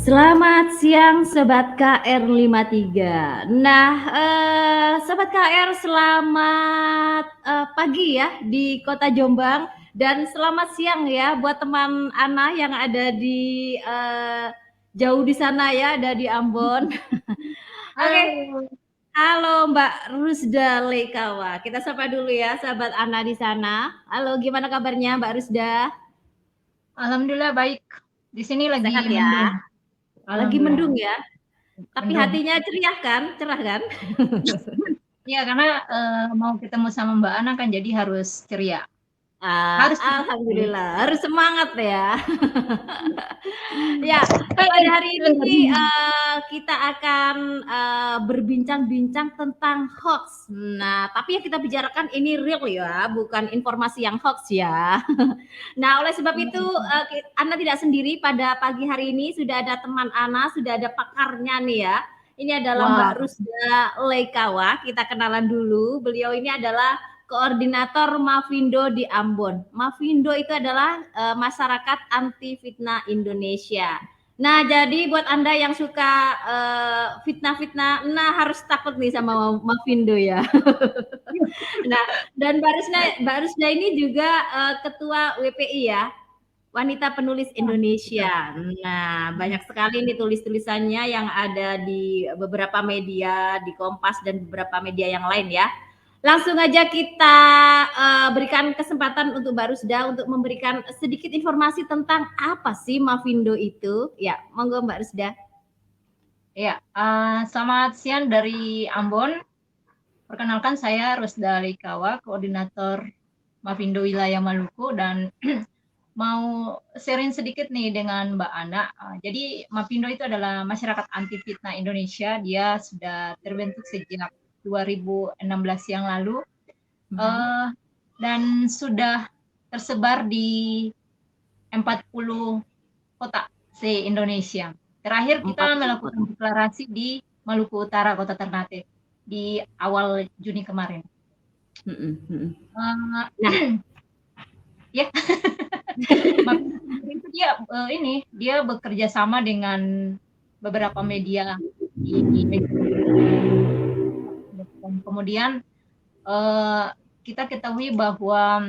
Selamat siang Sobat KR53. Nah, Sobat KR selamat, pagi ya di Kota Jombang dan selamat siang ya buat teman Ana yang ada di, jauh di sana ya, ada di Ambon. Oke, Halo, halo Mbak Rusda Leikawa. Kita sapa dulu ya sahabat Ana di sana. Halo, gimana kabarnya Mbak Rusda? alhamdulillah baik. Di sini Sehat lagi ya? mendung. Lagi Alhamdulillah, mendung ya? Tapi mendung. hatinya ceria kan? Cerah kan? Iya, karena mau ketemu sama Mbak Ana kan jadi harus ceria. Harus ceria sih. Alhamdulillah, harus semangat ya. Ya, pada hari Sebentar. ini, kita akan, berbincang-bincang tentang hoax. Nah, tapi yang kita bicarakan ini real ya, bukan informasi yang hoax ya. Nah, oleh sebab itu, Ana tidak sendiri pada pagi hari ini, sudah ada teman Ana, sudah ada pakarnya nih ya. Ini adalah Mbak Wah, Rusda Leikawa, kita kenalan dulu. Beliau ini adalah koordinator Mafindo di Ambon. Mafindo itu adalah Masyarakat Anti Fitnah Indonesia. Nah, jadi buat Anda yang suka fitnah-fitnah, nah harus takut nih sama Mafindo ya. Nah, dan Mbak Rusda ini juga ketua WPI ya, Wanita Penulis betul. Indonesia. Nah, banyak sekali nih tulis-tulisannya yang ada di beberapa media, di Kompas dan beberapa media yang lain ya. Langsung aja kita berikan kesempatan untuk Mbak Rusda untuk memberikan sedikit informasi tentang apa sih Mafindo itu. Ya, monggo Mbak Rusda. Ya, selamat siang dari Ambon. Perkenalkan saya Rusda Likawa, koordinator Mafindo Wilayah Maluku dan mau sharing sedikit nih dengan Mbak Ana. Jadi Mafindo itu adalah Masyarakat Anti Fitnah Indonesia. Dia sudah terbentuk sejak 2016 yang lalu uh, dan sudah tersebar di 40 kota se-Indonesia. Terakhir kita 40 melakukan kota. deklarasi di Maluku Utara, Kota Ternate di awal Juni kemarin. Uh, Nah, ya, itu dia dia bekerja sama dengan beberapa media di kemudian kita ketahui bahwa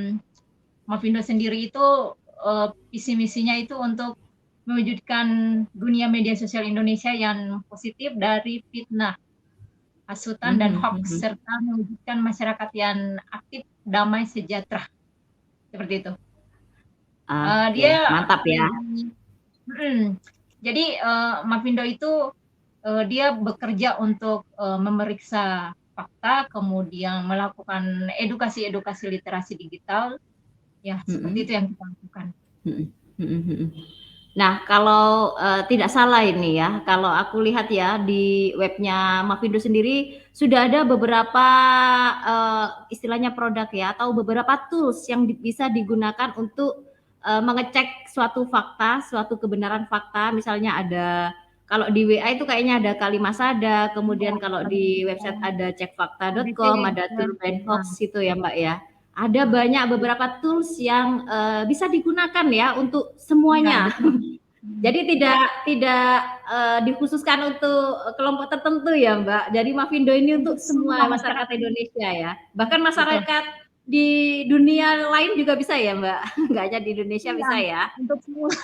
Mafindo sendiri itu visi misinya itu untuk mewujudkan dunia media sosial Indonesia yang positif dari fitnah, hasutan dan hoax serta mewujudkan masyarakat yang aktif, damai, sejahtera seperti itu. oke, Dia mantap ya. jadi Mafindo itu dia bekerja untuk memeriksa fakta, kemudian melakukan edukasi literasi digital, ya seperti itu yang kita lakukan. Nah, kalau tidak salah ini ya, kalau aku lihat ya di webnya Mafindo sendiri sudah ada beberapa istilahnya produk ya atau beberapa tools yang bisa digunakan untuk mengecek suatu fakta, suatu kebenaran fakta. Misalnya ada kalau di WA itu kayaknya ada Kalimasada, kemudian kalau di website ada HBT, cekfakta.com, ada Turbine nah, Hoax itu ya Mbak ya. Ada banyak beberapa tools yang bisa digunakan ya untuk ya semuanya. betul. Jadi tidak dikhususkan untuk kelompok tertentu ya Mbak. Jadi Mafindo ini untuk Untuk semua semua masyarakat masyarakat, Indonesia ya. Bahkan betul. masyarakat di dunia lain juga bisa ya Mbak. Nggak hanya di Indonesia Iya, bisa ya. untuk semua.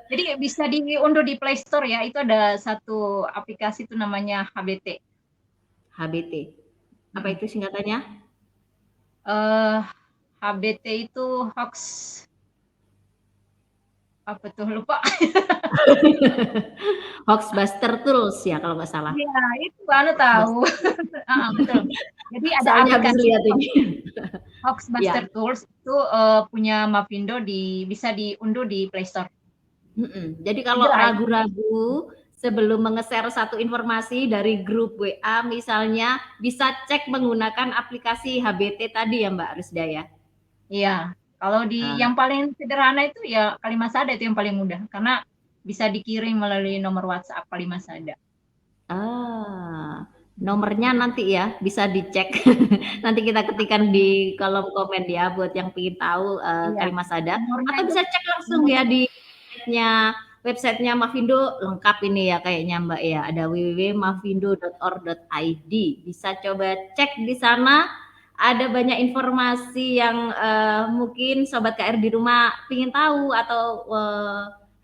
Jadi bisa diunduh di Play Store ya. Itu ada satu aplikasi itu namanya HBT. HBT. Apa itu singkatannya? HBT itu hoax apa tuh lupa. Hoaxbuster Tools ya kalau nggak salah. Iya, itu Anu tahu. Betul. Jadi ada Soalnya habis aplikasi lihat ini. Hoaxbuster Ya. Tools itu punya Mafindo bisa diunduh di Play Store. Jadi kalau Segera ya. ragu-ragu sebelum menge-share satu informasi dari grup WA misalnya, bisa cek menggunakan aplikasi HBT tadi ya Mbak Rusda ya? Iya. Kalau di Ah, yang paling sederhana itu ya Kalimasada itu yang paling mudah karena bisa dikirim melalui nomor WhatsApp Kalimasada. nomornya nanti ya bisa dicek. Nanti kita ketikkan di kolom komen ya buat yang ingin tahu Iya. Kalimasada Nomornya atau itu bisa cek langsung nomor ya di website-nya websitenya Mavindo lengkap ini ya kayaknya Mbak ya. Ada www.mavindo.or.id. Bisa coba cek di sana. Ada banyak informasi yang mungkin Sobat KR di rumah ingin tahu atau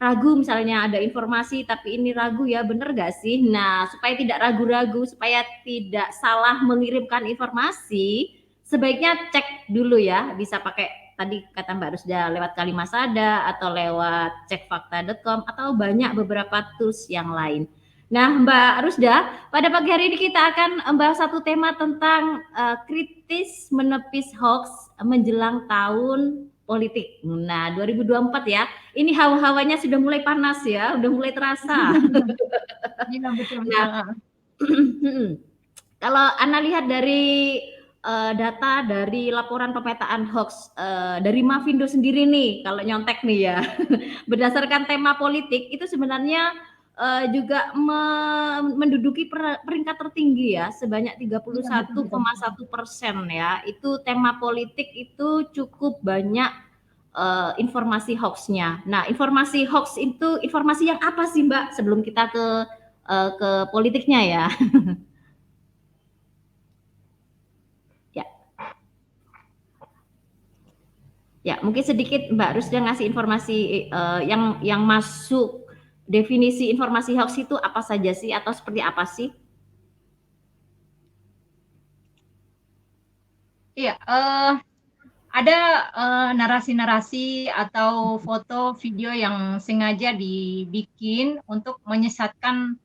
ragu misalnya ada informasi tapi ini ragu ya bener gak sih? Nah supaya tidak ragu-ragu, supaya tidak salah mengirimkan informasi, sebaiknya cek dulu ya, bisa pakai tadi kata Mbak Rusda lewat Kalimasada atau lewat cekfakta.com atau banyak beberapa tools yang lain. Nah, Mbak Rusda, pada pagi hari ini kita akan membahas satu tema tentang kritis menepis hoax menjelang tahun politik. Nah, 2024 ya. Ini hawa-hawanya sudah mulai panas ya, udah mulai terasa. Iya, betul-betul. Nah, kalau Anda lihat dari data dari laporan pemetaan hoax dari Mavindo sendiri nih, kalau nyontek nih ya, berdasarkan tema politik itu sebenarnya juga menduduki peringkat tertinggi ya, sebanyak 31,1% ya. Itu tema politik itu cukup banyak informasi hoaxnya. Nah, informasi hoax itu informasi yang apa sih Mbak? Sebelum kita ke politiknya ya. Ya, mungkin sedikit Mbak Rusda ngasih informasi yang masuk definisi informasi hoax itu apa saja sih atau seperti apa sih? Iya, ada narasi-narasi atau foto video yang sengaja dibikin untuk menyesatkan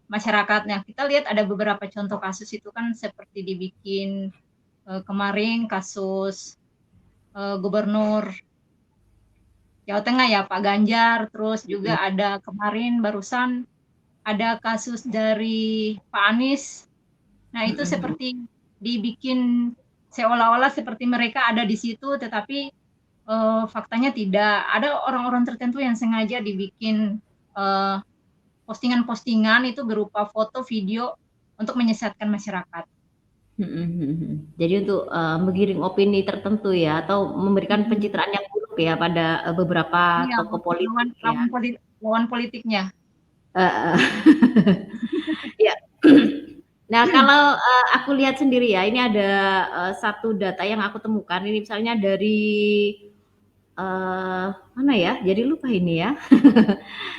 masyarakatnya. Kita lihat ada beberapa contoh kasus itu kan seperti dibikin kemarin kasus Gubernur Jawa Tengah ya Pak Ganjar, terus juga ada kemarin barusan ada kasus dari Pak Anies. Nah, itu seperti dibikin seolah-olah seperti mereka ada di situ, tetapi faktanya tidak. Ada orang-orang tertentu yang sengaja dibikin postingan-postingan itu berupa foto, video untuk menyesatkan masyarakat. Jadi untuk menggiring opini tertentu ya, atau memberikan pencitraan yang buruk ya pada beberapa tokoh politik ya. Lawan politiknya. Ya. Nah, kalau aku lihat sendiri ya, ini ada satu data yang aku temukan. Ini misalnya dari mana ya? Jadi lupa ini ya.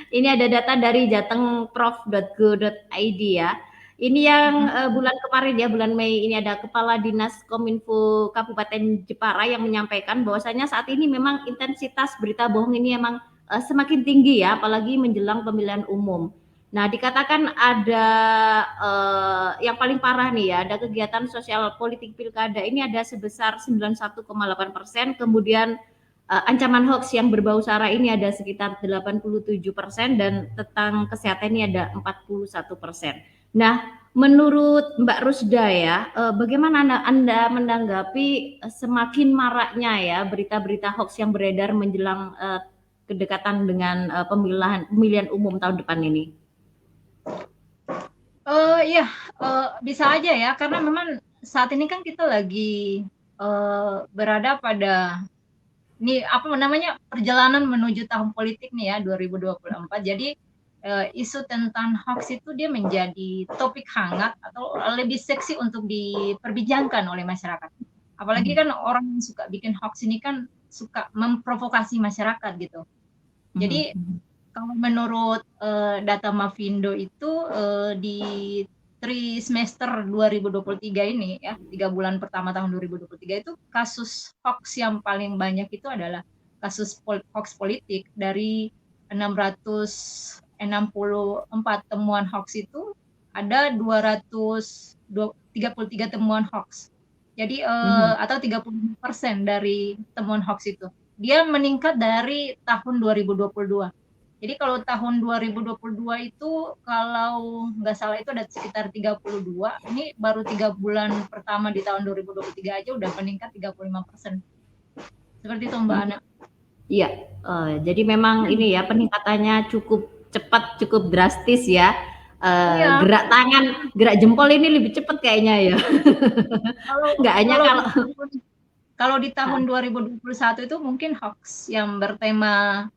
Ini ada data dari jatengprof.go.id ya. Ini yang bulan kemarin ya, bulan Mei, ini ada Kepala Dinas Kominfo Kabupaten Jepara yang menyampaikan bahwasanya saat ini memang intensitas berita bohong ini memang semakin tinggi ya, apalagi menjelang pemilihan umum. Nah, dikatakan ada yang paling parah nih ya, ada kegiatan sosial politik pilkada ini ada sebesar 91,8%, kemudian ancaman hoax yang berbau sara ini ada sekitar 87% dan tentang kesehatan ini ada 41%. Nah, menurut Mbak Rusda ya, bagaimana Anda menanggapi semakin maraknya ya berita-berita hoax yang beredar menjelang kedekatan dengan pemilihan umum tahun depan ini? Ya, bisa aja ya, karena memang saat ini kan kita lagi berada pada ini apa namanya perjalanan menuju tahun politik nih ya 2024. Jadi isu tentang hoax itu dia menjadi topik hangat atau lebih seksi untuk diperbincangkan oleh masyarakat. Apalagi kan orang yang suka bikin hoax ini kan suka memprovokasi masyarakat gitu. Jadi kalau menurut data Mavindo itu di trimester 2023 ini ya, 3 bulan pertama tahun 2023 itu kasus hoax yang paling banyak itu adalah kasus hoax politik. Dari 664 temuan hoax itu ada 233 temuan hoax. Jadi atau 30% dari temuan hoax itu. Dia meningkat dari tahun 2022. Jadi kalau tahun 2022 itu kalau nggak salah itu ada sekitar 32, ini baru 3 bulan pertama di tahun 2023 aja udah meningkat 35%. Seperti itu Mbak Ana. Iya, jadi memang ini ya peningkatannya cukup cepat, cukup drastis ya. Iya. Gerak tangan, gerak jempol ini lebih cepat kayaknya ya. Nggak hanya kalau di tahun 2021 itu mungkin hoax yang bertema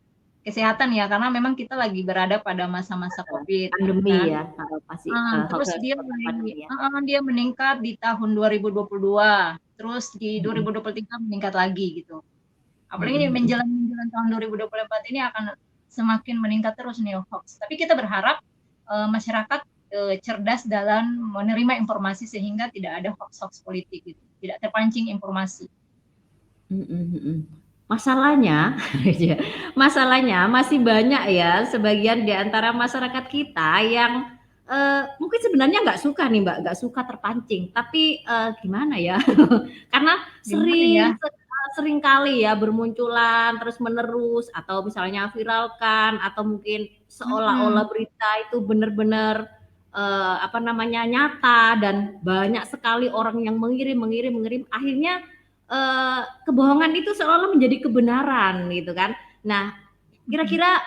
kesehatan ya, karena memang kita lagi berada pada masa-masa COVID Pandemi kan. ya, pasti hoax Terus dia karena mulai pandemi ya. dia meningkat di tahun 2022, terus di Mhm. 2023 meningkat lagi gitu. Mhm Apalagi nih mhm. menjelang tahun 2024 ini akan semakin meningkat terus nih hoax. Tapi kita berharap masyarakat cerdas dalam menerima informasi sehingga tidak ada hoax-hoax politik gitu, tidak terpancing informasi. Mhm mhm. Masalahnya ya, masalahnya masih banyak ya sebagian di antara masyarakat kita yang, mungkin sebenarnya nggak suka nih Mbak, nggak suka terpancing, tapi, gimana ya, karena Gimana ya? sering kali ya bermunculan terus-menerus atau misalnya viralkan atau mungkin seolah-olah Mhm, berita itu benar-benar, apa namanya, nyata dan banyak sekali orang yang mengirim, akhirnya kebohongan itu seolah-olah menjadi kebenaran gitu kan. Nah, mhm. kira-kira,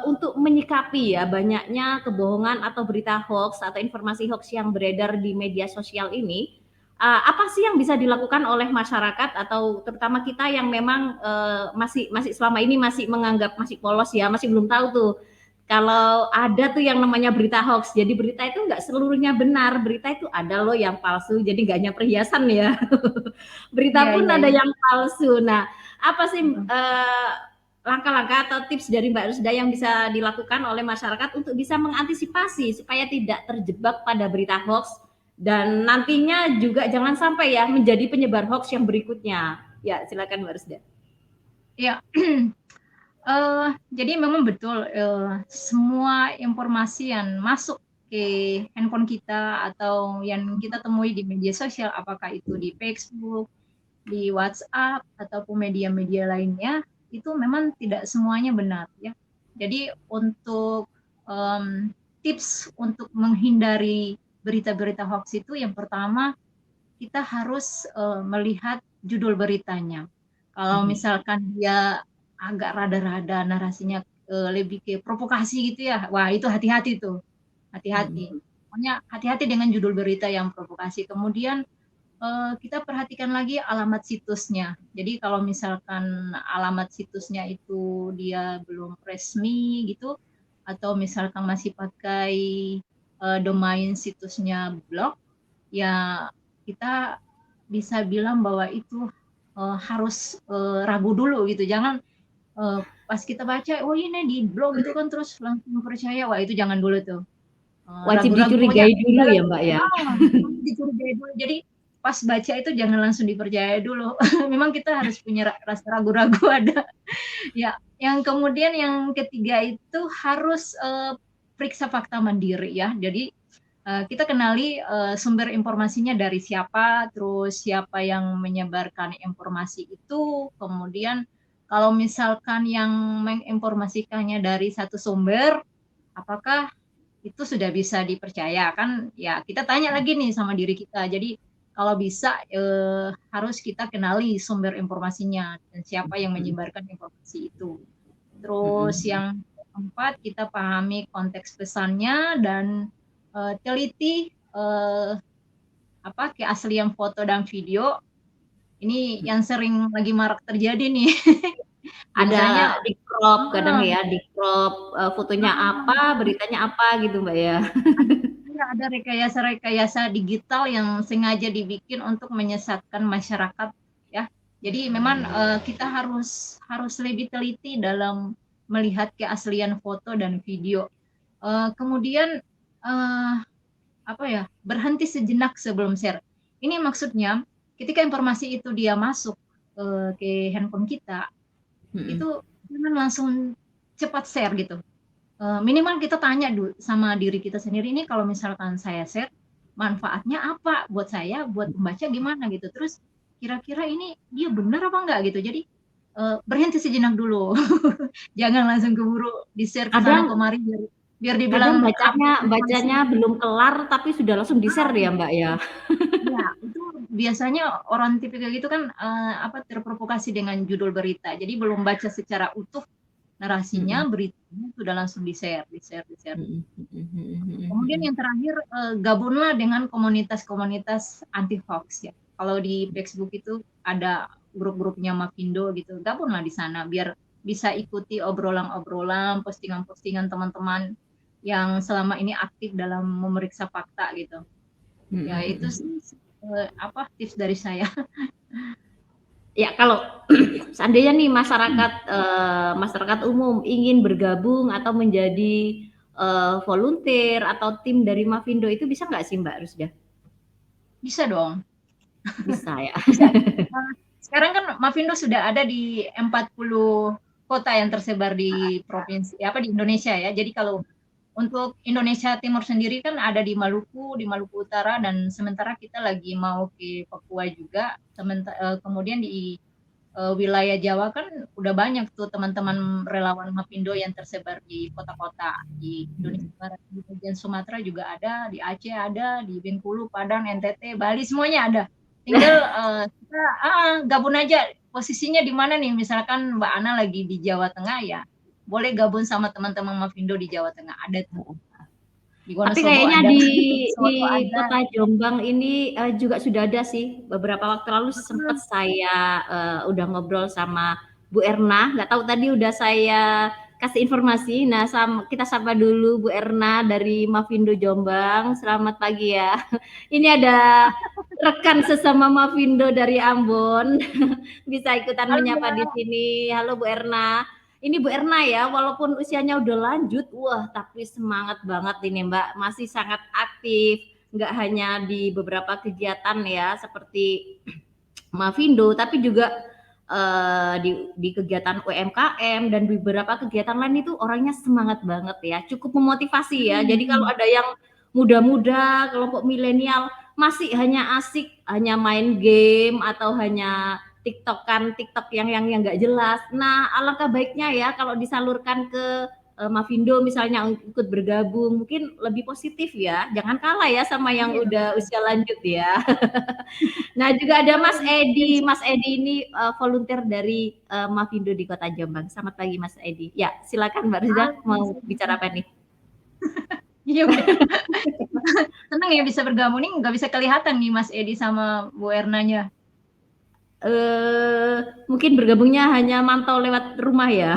untuk menyikapi ya banyaknya kebohongan atau berita hoax atau informasi hoax yang beredar di media sosial ini, apa sih yang bisa dilakukan oleh masyarakat atau terutama kita yang memang, masih masih selama ini masih menganggap masih polos ya, masih belum tahu tuh kalau ada tuh yang namanya berita hoax. Jadi berita itu nggak seluruhnya benar, berita itu ada loh yang palsu, jadi nggak hanya perhiasan ya. Berita Iya pun iya ada iya. yang palsu. Nah, apa sih, Mhm. langkah-langkah atau tips dari Mbak Rusda yang bisa dilakukan oleh masyarakat untuk bisa mengantisipasi supaya tidak terjebak pada berita hoax dan nantinya juga jangan sampai ya menjadi penyebar hoax yang berikutnya. Ya, silakan Mbak Rusda. Iya. Jadi memang betul, semua informasi yang masuk ke handphone kita atau yang kita temui di media sosial, apakah itu di Facebook, di WhatsApp, ataupun media-media lainnya, itu memang tidak semuanya benar ya. Jadi untuk, tips untuk menghindari berita-berita hoax itu yang pertama, kita harus, melihat judul beritanya. Kalau Mhm, misalkan dia agak rada-rada narasinya, lebih ke provokasi gitu ya, wah itu hati-hati tuh, hati-hati. mhm, Pokoknya hati-hati dengan judul berita yang provokasi. Kemudian, kita perhatikan lagi alamat situsnya. Jadi kalau misalkan alamat situsnya itu dia belum resmi gitu, atau misalkan masih pakai, domain situsnya blog, ya kita bisa bilang bahwa itu, harus, ragu dulu gitu, jangan, pas kita baca, "Oh ini di blog itu kan," terus langsung percaya, wah itu jangan dulu tuh, wajib ragu-ragu pokoknya dicurigai dulu dalam ya, Mbak, ya? dicurigai dulu. Jadi pas baca itu jangan langsung dipercaya dulu. Memang kita harus punya rasa ragu-ragu ada. Ya, yang kemudian yang ketiga itu harus, periksa fakta mandiri ya. Jadi kita kenali, sumber informasinya dari siapa, terus siapa yang menyebarkan informasi itu, kemudian kalau misalkan yang menginformasikannya dari satu sumber, apakah itu sudah bisa dipercaya? Kan ya kita tanya lagi nih sama diri kita. Jadi kalau bisa, harus kita kenali sumber informasinya dan siapa yang Mhm, menyebarkan informasi itu. Terus mhm, yang keempat, kita pahami konteks pesannya dan, teliti, keaslian foto dan video. Ini mhm. yang sering lagi marak terjadi nih. Biasanya Ada di-crop kadang heeh, ya, di-crop, fotonya apa, heeh, beritanya apa gitu, Mbak, ya? ada rekayasa-rekayasa digital yang sengaja dibikin untuk menyesatkan masyarakat ya. Jadi memang, kita harus harus lebih teliti dalam melihat keaslian foto dan video. Kemudian, eee berhenti sejenak sebelum share. Ini maksudnya ketika informasi itu dia masuk, ke handphone kita, Mhm, itu jangan langsung cepat share gitu. Minimal kita tanya dulu sama diri kita sendiri, "Ini kalau misalkan saya share, manfaatnya apa buat saya, buat pembaca gimana?" Gitu. Terus kira-kira ini dia benar apa enggak gitu. Jadi, berhenti sejenak dulu. Jangan langsung keburu di-share ke sana kadang kemari biar biar kadang dibilang bacanya update bacanya informasi. belum kelar tapi sudah langsung di-share ya, Mbak, ya? Iya, itu biasanya orang tipikal gitu kan, terprovokasi dengan judul berita. Jadi belum baca secara utuh narasinya, Mhm, beritanya sudah langsung di-share di-share di-share. mhm mhm mhm mhm Kemudian mhm. yang terakhir, gabunglah dengan komunitas-komunitas anti hoax ya. Kalau di Facebook itu ada grup-grupnya Mavindo gitu, gabunglah di sana biar bisa ikuti obrolan-obrolan, postingan-postingan teman-teman yang selama ini aktif dalam memeriksa fakta gitu. Ya itu sih tips dari saya. Ya kalau seandainya nih masyarakat umum ingin bergabung atau menjadi volunteer atau tim dari Mavindo itu bisa nggak sih Mbak Rusda? Bisa dong. Bisa ya. Bisa. Sekarang kan Mavindo sudah ada di 40 kota yang tersebar di provinsi di Indonesia ya. Jadi kalau untuk Indonesia Timur sendiri kan ada di Maluku Utara, dan sementara kita lagi mau ke Papua juga. Kemudian di wilayah Jawa kan udah banyak tuh teman-teman relawan Mavindo yang tersebar di kota-kota di Indonesia Barat, di bagian Sumatera juga ada, di Aceh ada, di Bengkulu, Padang, NTT, Bali semuanya ada. Tinggal kita gabung aja posisinya di mana nih. Misalkan Mbak Ana lagi di Jawa Tengah, ya boleh gabung sama teman-teman Mavindo di Jawa Tengah, ada tuh. Di Tapi Wonosobo kayaknya ada, di ada. kota Jombang ini juga sudah ada sih. Beberapa waktu lalu sempat saya udah ngobrol sama Bu Erna. Nggak tahu tadi udah saya kasih informasi. Nah, kita sapa dulu Bu Erna dari Mavindo Jombang. Selamat pagi ya. Ini ada rekan sesama Mavindo dari Ambon. Bisa ikutan menyapa di sini. Halo Bu Erna. Ini Bu Erna ya, walaupun usianya udah lanjut, wah tapi semangat banget ini Mbak, masih sangat aktif, nggak hanya di beberapa kegiatan ya, seperti Mavindo, tapi juga di kegiatan UMKM dan di beberapa kegiatan lain itu orangnya semangat banget ya, cukup memotivasi ya. Jadi kalau ada yang muda-muda, kelompok milenial masih hanya asik, hanya main game atau hanya TikTok yang nggak jelas. Nah, alangkah baiknya ya kalau disalurkan ke Mavindo misalnya ikut bergabung, mungkin lebih positif ya. Jangan kalah ya sama yang udah usia lanjut ya. Nah, juga ada Mas Edi. Mas Edi ini volunteer dari Mavindo di Kota Jombang. Selamat pagi Mas Edi. Ya, silakan Mbak Rizda mau bicara apa nih? Iya, senang ya bisa bergabung nih. Nggak bisa kelihatan nih Mas Edi sama Bu Ernanya. Mungkin bergabungnya hanya mantau lewat rumah ya.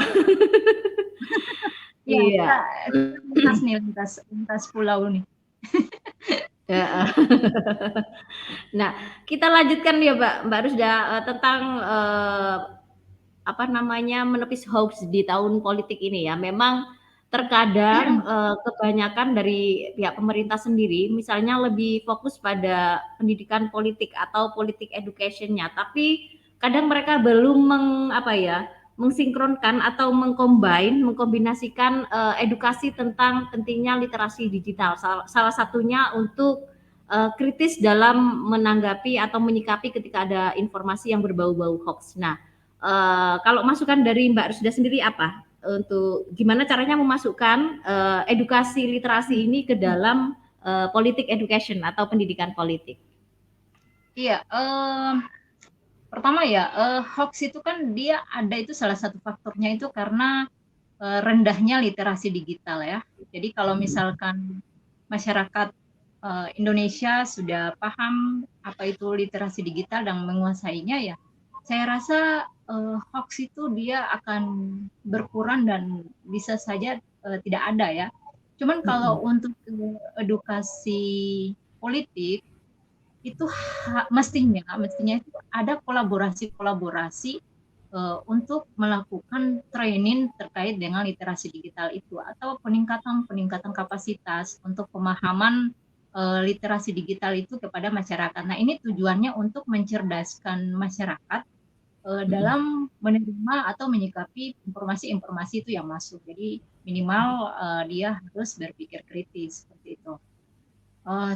Iya. Lintas pulau nih. Nah, kita lanjutkan ya Mbak Rusda tentang menepis hoax di tahun politik ini ya. Memang terkadang kebanyakan dari pihak pemerintah sendiri misalnya lebih fokus pada pendidikan politik atau politik education-nya, tapi kadang mereka belum mensinkronkan atau mengkombinasikan edukasi tentang pentingnya literasi digital. Salah satunya untuk kritis dalam menanggapi atau menyikapi ketika ada informasi yang berbau-bau hoax. Nah, kalau masukan dari Mbak Rusda sendiri apa? Untuk gimana caranya memasukkan edukasi literasi ini ke dalam politik education atau pendidikan politik? Iya, pertama ya, hoax itu kan dia ada itu salah satu faktornya itu karena rendahnya literasi digital ya. Jadi kalau misalkan masyarakat Indonesia sudah paham apa itu literasi digital dan menguasainya, ya saya rasa hoax itu dia akan berkurang dan bisa saja tidak ada ya. Cuman kalau untuk edukasi politik itu mestinya itu ada kolaborasi untuk melakukan training terkait dengan literasi digital itu, atau peningkatan kapasitas untuk pemahaman literasi digital itu kepada masyarakat. Nah, ini tujuannya untuk mencerdaskan masyarakat dalam menerima atau menyikapi informasi-informasi itu yang masuk. Jadi minimal dia harus berpikir kritis seperti itu.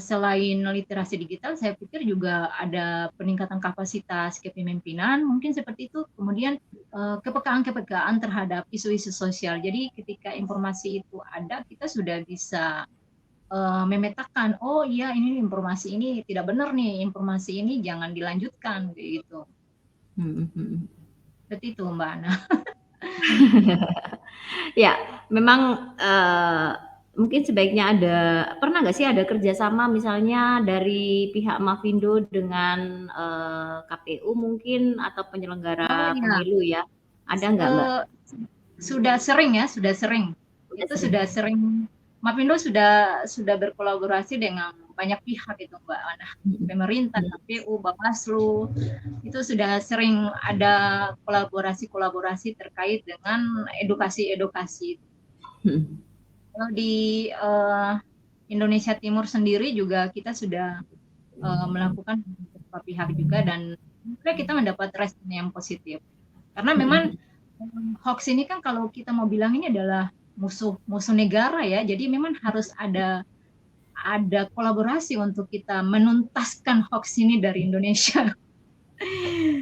Selain literasi digital, saya pikir juga ada peningkatan kapasitas kepemimpinan, mungkin seperti itu. Kemudian kepekaan terhadap isu-isu sosial. Jadi ketika informasi itu ada, kita sudah bisa memetakan, oh iya ini informasi ini tidak benar nih, informasi ini jangan dilanjutkan gitu. Seperti itu Mbak Ana. Ya, memang mungkin sebaiknya pernah nggak sih ada kerjasama misalnya dari pihak Mavindo dengan KPU mungkin atau penyelenggara pemilu ya? Ada nggak, Mbak? Sudah sering ya, sudah sering. Itu sudah sering. Mafindo sudah berkolaborasi dengan banyak pihak itu, Mbak. Nah, pemerintah, KPU, Bawaslu, itu sudah sering ada kolaborasi terkait dengan edukasi. Kalau di Indonesia Timur sendiri juga kita sudah melakukan beberapa pihak juga, dan kita mendapat respon yang positif. Karena memang hoax ini kan kalau kita mau bilang ini adalah musuh negara ya, jadi memang harus ada kolaborasi untuk kita menuntaskan hoax ini dari Indonesia.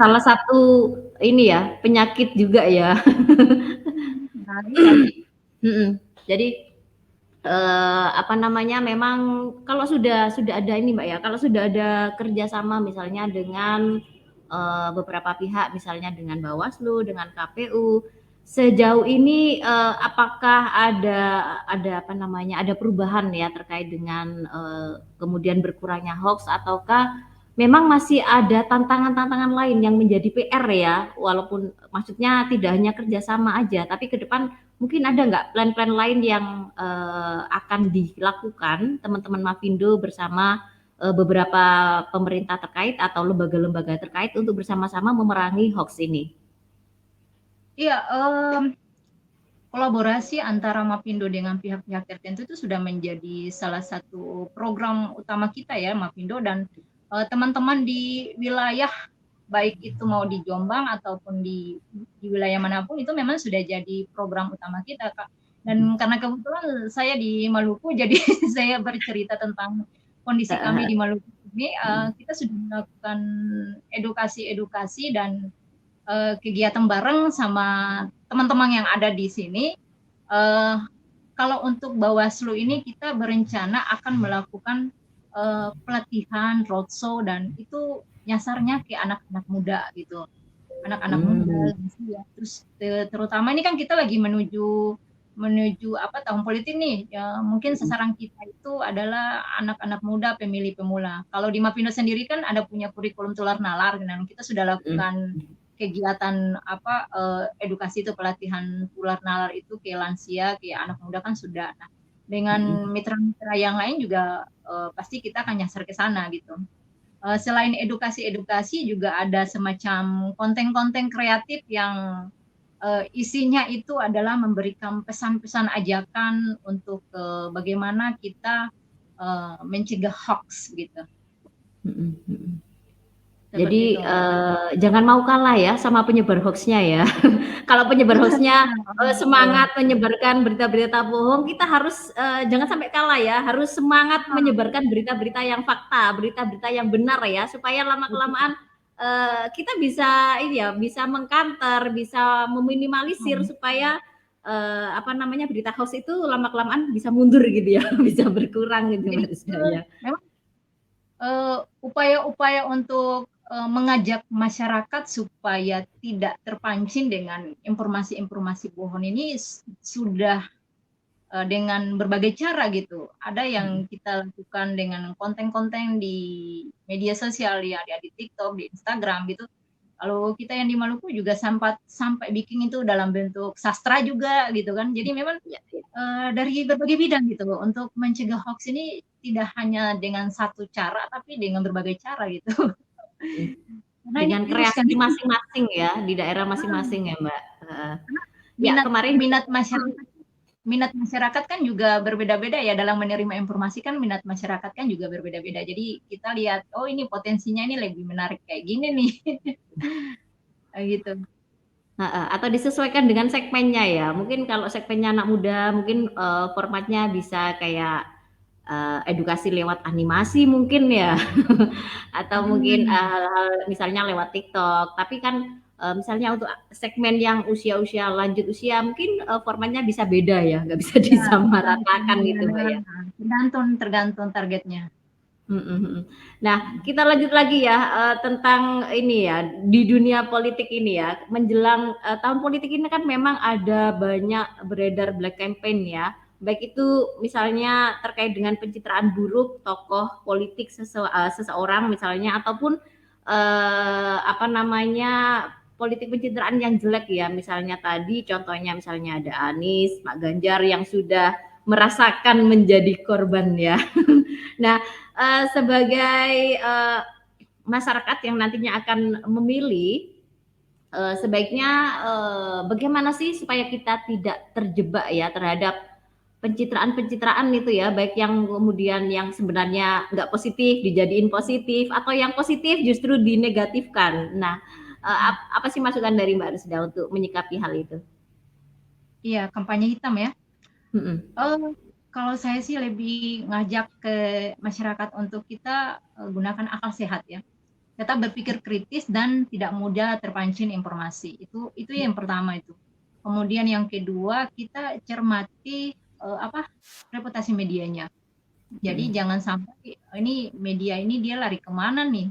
Salah satu ini ya, penyakit juga ya. Nah, iya. Jadi apa namanya, memang kalau sudah ada ini, Mbak ya, kalau sudah ada kerjasama misalnya dengan beberapa pihak, misalnya dengan Bawaslu, dengan KPU, sejauh ini apakah ada apa namanya, ada perubahan ya terkait dengan kemudian berkurangnya hoax, ataukah memang masih ada tantangan-tantangan lain yang menjadi PR ya, walaupun maksudnya tidak hanya kerjasama aja, tapi ke depan mungkin ada nggak plan-plan lain yang akan dilakukan teman-teman Mafindo bersama beberapa pemerintah terkait atau lembaga-lembaga terkait untuk bersama-sama memerangi hoax ini? Iya, kolaborasi antara Mafindo dengan pihak-pihak tertentu itu sudah menjadi salah satu program utama kita ya, Mafindo, dan teman-teman di wilayah, baik itu mau di Jombang ataupun di wilayah manapun, itu memang sudah jadi program utama kita, Kak. Dan karena kebetulan saya di Maluku, jadi saya bercerita tentang kondisi kami di Maluku ini. Kita sudah melakukan edukasi dan kegiatan bareng sama teman-teman yang ada di sini. Kalau untuk Bawaslu ini kita berencana akan melakukan pelatihan roadshow, dan itu nyasarnya ke anak-anak muda gitu, anak-anak muda. Terus terutama ini kan kita lagi menuju apa, tahun politik nih ya, mungkin sasaran kita itu adalah anak-anak muda, pemilih pemula. Kalau di Mafindo sendiri kan ada punya kurikulum tular nalar, dan kita sudah lakukan kegiatan apa, edukasi itu, pelatihan tular nalar itu ke lansia, ke anak muda kan sudah. Nah, dengan mitra-mitra yang lain juga pasti kita akan nyasar ke sana gitu. Selain edukasi juga ada semacam konten-konten kreatif yang isinya itu adalah memberikan pesan-pesan ajakan untuk bagaimana kita mencegah hoax gitu. Jadi jangan mau kalah ya sama penyebar hoax-nya ya. Kalau penyebar hoax-nya semangat menyebarkan berita-berita bohong, kita harus jangan sampai kalah ya, harus semangat menyebarkan berita-berita yang fakta, berita-berita yang benar ya, supaya lama-kelamaan kita bisa ini ya, bisa mengkanter, bisa meminimalisir supaya apa namanya, berita hoax itu lama-kelamaan bisa mundur gitu ya, bisa berkurang gitu maksud saya. Memang upaya-upaya untuk mengajak masyarakat supaya tidak terpancing dengan informasi-informasi bohong ini sudah dengan berbagai cara gitu. Ada yang kita lakukan dengan konten-konten di media sosial ya, di TikTok, di Instagram gitu. Kalau kita yang di Maluku juga sampai bikin itu dalam bentuk sastra juga gitu kan. Jadi memang dari berbagai bidang gitu untuk mencegah hoax ini tidak hanya dengan satu cara, tapi dengan berbagai cara gitu. Dengan kreasi masing-masing ya, di daerah masing-masing ya, Mbak. Minat masyarakat kan juga berbeda-beda ya, dalam menerima informasi kan minat masyarakat kan juga berbeda-beda. Jadi kita lihat, oh ini potensinya ini lebih menarik kayak gini nih. Gitu. Atau disesuaikan dengan segmennya ya. Mungkin kalau segmennya anak muda, mungkin formatnya bisa kayak edukasi lewat animasi mungkin ya, atau mungkin hal-hal misalnya lewat TikTok. Tapi kan misalnya untuk segmen yang usia-usia lanjut usia, mungkin formatnya bisa beda ya, nggak bisa disamaratakan gitu, Mbak ya. Tergantung targetnya. Nah, kita lanjut lagi ya tentang ini ya, di dunia politik ini ya, menjelang tahun politik ini kan memang ada banyak beredar black campaign ya, baik itu misalnya terkait dengan pencitraan buruk tokoh politik seseorang misalnya, ataupun apa namanya, politik pencitraan yang jelek ya. Misalnya tadi contohnya misalnya ada Anies, Pak Ganjar yang sudah merasakan menjadi korban ya. Nah, sebagai masyarakat yang nantinya akan memilih, sebaiknya bagaimana sih supaya kita tidak terjebak ya terhadap pencitraan-pencitraan itu ya, baik yang kemudian yang sebenarnya nggak positif dijadiin positif atau yang positif justru dinegatifkan. Nah, apa sih masukan dari Mbak Rusda untuk menyikapi hal itu? Iya, kampanye hitam ya. Mhm. Kalau saya sih lebih ngajak ke masyarakat untuk kita gunakan akal sehat ya. Tetap berpikir kritis dan tidak mudah terpancing informasi. Itu yang pertama itu. Kemudian yang kedua, kita cermati reputasi medianya. Jadi Mhm. jangan sampai ini media ini dia lari kemana nih?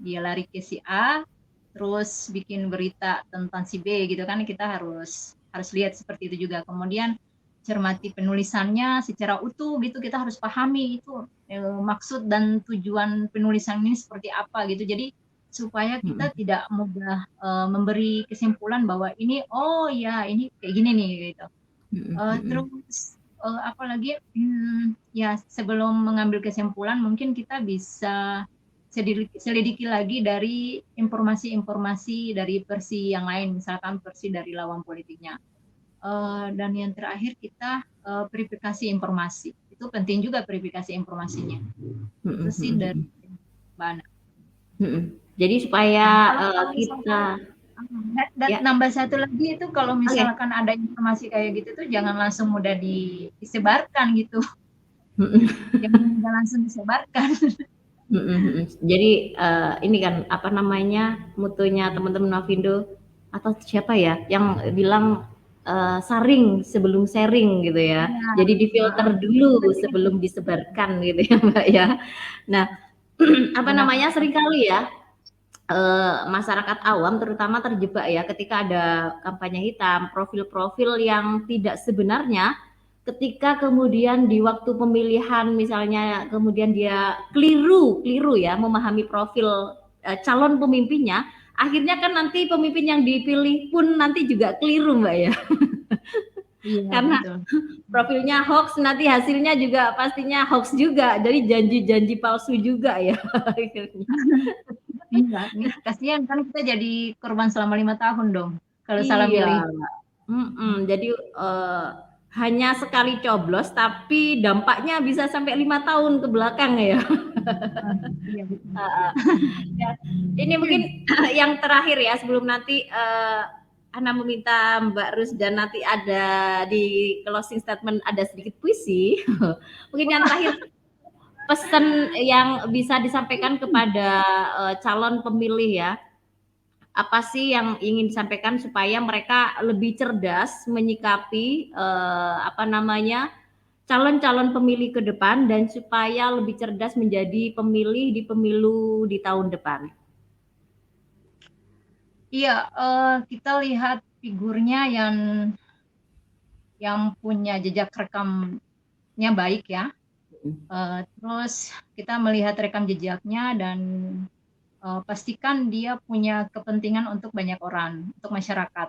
Dia lari ke si A, terus bikin berita tentang si B gitu kan, kita harus lihat seperti itu juga. Kemudian cermati penulisannya secara utuh gitu, kita harus pahami itu maksud dan tujuan penulisan ini seperti apa gitu. Jadi supaya kita Mhm. tidak mudah memberi kesimpulan bahwa ini oh ya ini kayak gini nih gitu. Mhm. Mhm. Terus apalagi ya sebelum mengambil kesimpulan mungkin kita bisa selidiki lagi dari informasi-informasi dari versi yang lain, misalkan versi dari lawan politiknya. Dan yang terakhir kita verifikasi informasi. Itu penting juga verifikasi informasinya. Itu Mhm. sih dari Mhm. Mbak Ana. Mhm. Jadi supaya Nah, kalau kita misalkan dan ya, nambah satu lagi itu kalau oke. misalkan ada informasi kayak gitu tuh jangan langsung mudah disebarkan gitu. Mhm. Jangan mudah langsung disebarkan. Mhm. Mhm. Jadi ini kan apa namanya mutunya teman-teman Mavindo atau siapa ya yang bilang saring sebelum sharing gitu ya. Iya, Jadi difilter itu dulu penting itu. sebelum disebarkan gitu ya Mbak ya. Nah, apa Gunakan namanya seringkali ya masyarakat awam terutama terjebak ya ketika ada kampanye hitam, profil-profil yang tidak sebenarnya ketika kemudian di waktu pemilihan misalnya kemudian dia keliru ya memahami profil calon pemimpinnya, akhirnya kan nanti pemimpin yang dipilih pun nanti juga keliru Mbak ya. Iya, Karena betul. profilnya hoax nanti hasilnya juga pastinya hoax juga. Jadi janji-janji palsu juga ya akhirnya. Iya, nih kasihan kan kita jadi korban selama 5 tahun dong kalau salah Iya, milih. jadi, hanya sekali coblos tapi dampaknya bisa sampai 5 tahun ke belakang ya. Iya betul. Heeh. Ya, ini mungkin yang terakhir ya sebelum nanti, Ana meminta Mbak Rusdan nanti ada di closing statement ada sedikit puisi. Mungkin yang terakhir pesan yang bisa disampaikan kepada, calon pemilih ya, apa sih yang ingin disampaikan supaya mereka lebih cerdas menyikapi apa namanya calon-calon pemilih ke depan dan supaya lebih cerdas menjadi pemilih di pemilu di tahun depan. Iya, kita lihat figurnya yang punya jejak rekamnya baik ya. Terus kita melihat rekam jejaknya dan pastikan dia punya kepentingan untuk banyak orang, untuk masyarakat.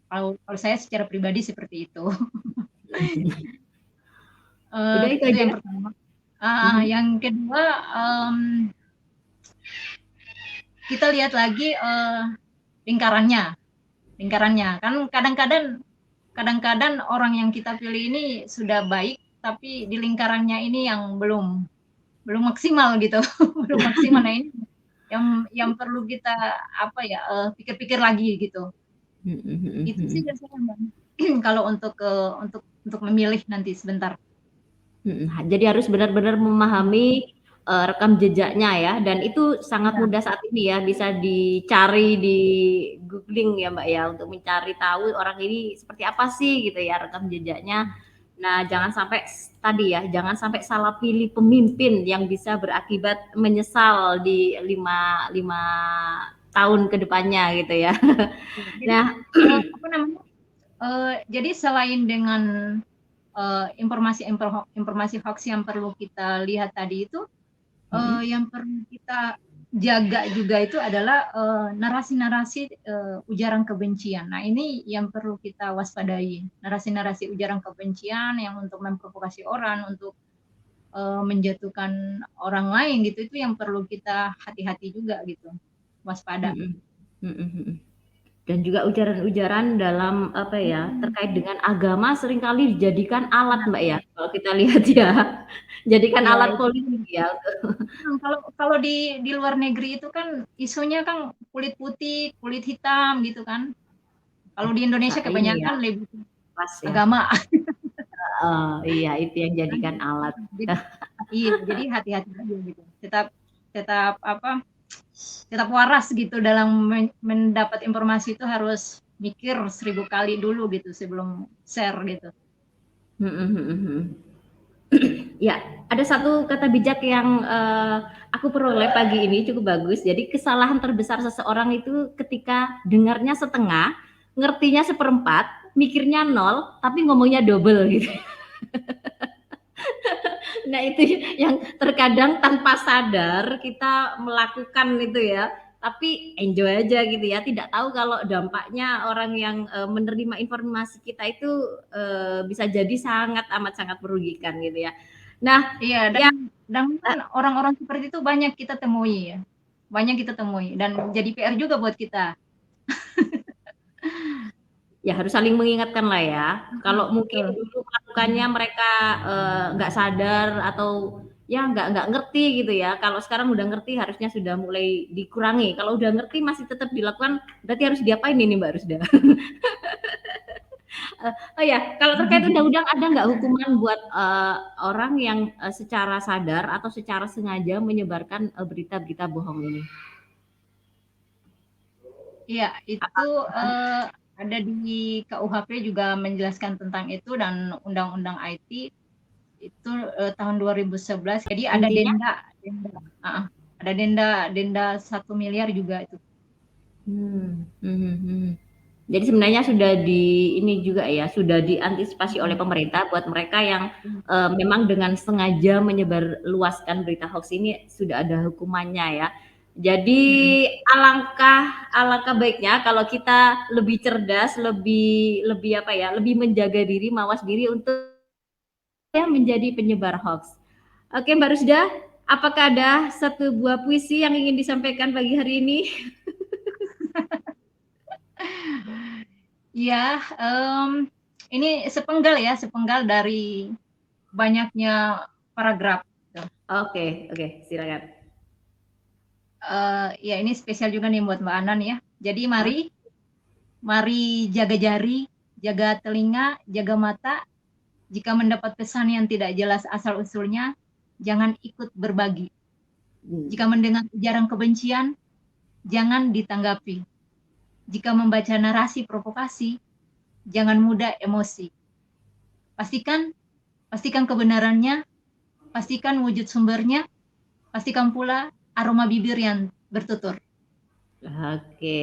Kalau saya secara pribadi seperti itu. Udah itu Itu aja. yang pertama. Mhm. Yang kedua, kita lihat lagi lingkarannya, lingkarannya. Kan kadang-kadang orang yang kita pilih ini sudah baik, tapi di lingkarannya ini yang belum maksimal gitu, belum maksimal. Nah ini yang perlu kita pikir-pikir lagi gitu. Mhm. Mhm. Itu sih Mhm. biasanya Mbak. Kalau untuk memilih nanti sebentar. Mhm, jadi harus benar-benar memahami, rekam jejaknya ya dan itu sangat Iya, mudah saat ini ya bisa dicari di googling ya, Mbak, ya untuk mencari tahu orang ini seperti apa sih gitu ya rekam jejaknya. Nah jangan sampai tadi ya, jangan sampai salah pilih pemimpin yang bisa berakibat menyesal di 5 tahun ke depannya gitu ya. iya. Jadi Nah apa namanya? Jadi selain dengan informasi hoax yang perlu kita lihat tadi itu, mhm, yang perlu kita jaga juga itu adalah narasi-narasi ujaran kebencian. Nah, ini yang perlu kita waspadai. Narasi-narasi ujaran kebencian yang untuk memprovokasi orang, untuk menjatuhkan orang lain gitu, itu yang perlu kita hati-hati juga gitu, waspada. Dan juga ujaran-ujaran dalam apa ya, terkait dengan agama seringkali dijadikan alat, Mbak, ya, kalau kita lihat ya. Jadikan Iya, alat politik ya. kalau di luar negeri itu kan isunya kan kulit putih, kulit hitam gitu kan. Kalau di Indonesia Ini ya, kebanyakan lebih pas ya. agama. Iya, itu yang jadikan alat. Iya, jadi hati-hati aja gitu. Tetap waras gitu dalam mendapat informasi, itu harus mikir 1000 kali dulu gitu sebelum share gitu. Ya, ada satu kata bijak yang aku peroleh pagi ini cukup bagus. Jadi kesalahan terbesar seseorang itu ketika dengarnya setengah, ngertinya 1/4, mikirnya 0, tapi ngomongnya double gitu. Nah, itu yang terkadang tanpa sadar kita melakukan itu ya, tapi enjoy aja gitu ya, tidak tahu kalau dampaknya orang yang menerima informasi kita itu bisa jadi sangat amat sangat merugikan gitu ya. Nah, Iya, ya dan kan orang-orang seperti itu banyak kita temui ya. Banyak kita temui dan jadi PR juga buat kita. ya harus saling mengingatkan lah ya. Kalau mungkin Betul. dulu melakukannya mereka nggak sadar atau ya nggak ngerti gitu ya. Kalau sekarang udah ngerti harusnya sudah mulai dikurangi. Kalau udah ngerti masih tetap dilakukan, berarti harus diapain ini Mbak Rusda? Oh ya, kalau terkait undang-undang ada nggak hukuman buat orang yang secara sadar atau secara sengaja menyebarkan berita-berita bohong ini? Iya, itu ada di KUHP juga menjelaskan tentang itu, dan Undang-Undang IT itu tahun 2011. Jadi ada Intinya? ada denda 1 miliar juga itu. Jadi sebenarnya sudah ini juga ya, sudah diantisipasi oleh pemerintah buat mereka yang memang dengan sengaja menyebarluaskan berita hoax ini sudah ada hukumannya ya. Jadi alangkah baiknya kalau kita lebih cerdas, lebih apa ya, lebih menjaga diri, mawas diri untuk ya menjadi penyebar hoax. Oke Mbak Rusda, apakah ada satu buah puisi yang ingin disampaikan pagi hari ini? Iya, ini sepenggal dari banyaknya paragraf. Oke, silakan. Ya ini spesial juga nih buat Mbak Anan ya. Jadi mari jaga jari, jaga telinga, jaga mata. Jika mendapat pesan yang tidak jelas asal-usulnya, jangan ikut berbagi. Jika mendengar ujaran kebencian, jangan ditanggapi. Jika membaca narasi provokasi, jangan mudah emosi. Pastikan kebenarannya, pastikan wujud sumbernya, pastikan pula aroma bibir yang bertutur. Oke,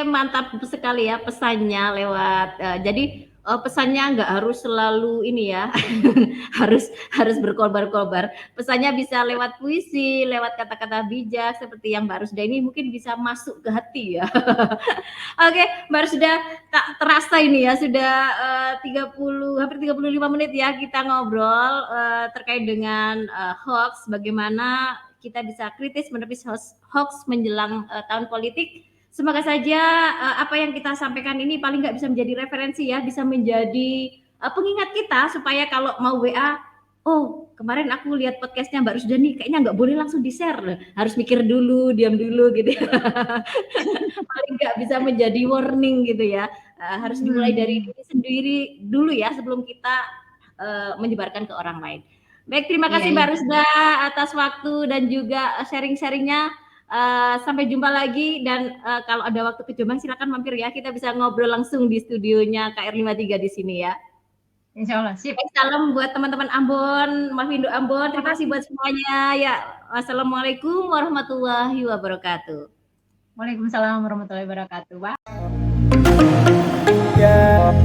mantap sekali ya pesannya lewat. Jadi pesannya nggak harus selalu ini ya, harus berkobar-kobar. Pesannya bisa lewat puisi, lewat kata-kata bijak seperti yang Mbak Rusda ini mungkin bisa masuk ke hati ya. Oke, Mbak Rusda, tak terasa ini ya sudah hampir 35 menit ya kita ngobrol terkait dengan hoax, bagaimana kita bisa kritis menepis hoax menjelang tahun politik. Semoga saja apa yang kita sampaikan ini paling nggak bisa menjadi referensi ya, bisa menjadi pengingat kita supaya kalau mau WA, oh kemarin aku lihat podcastnya Mbak Rusda nih, kayaknya nggak boleh langsung di-share, harus mikir dulu, diam dulu gitu ya. Paling nggak bisa menjadi warning gitu ya, harus dimulai dari diri sendiri dulu ya sebelum kita menyebarkan ke orang lain. Baik, terima kasih Mbak Rusda atas waktu dan juga sharing-sharingnya. Sampai jumpa lagi, dan kalau ada waktu ke Jombang silakan mampir ya, kita bisa ngobrol langsung di studionya KR53 di sini ya. Insya Allah, sip. Baik, salam buat teman-teman Ambon, Mafindo Ambon, terima kasih buat semuanya ya. Wassalamualaikum warahmatullahi wabarakatuh. Waalaikumsalam warahmatullahi wabarakatuh. Bye. Yeah.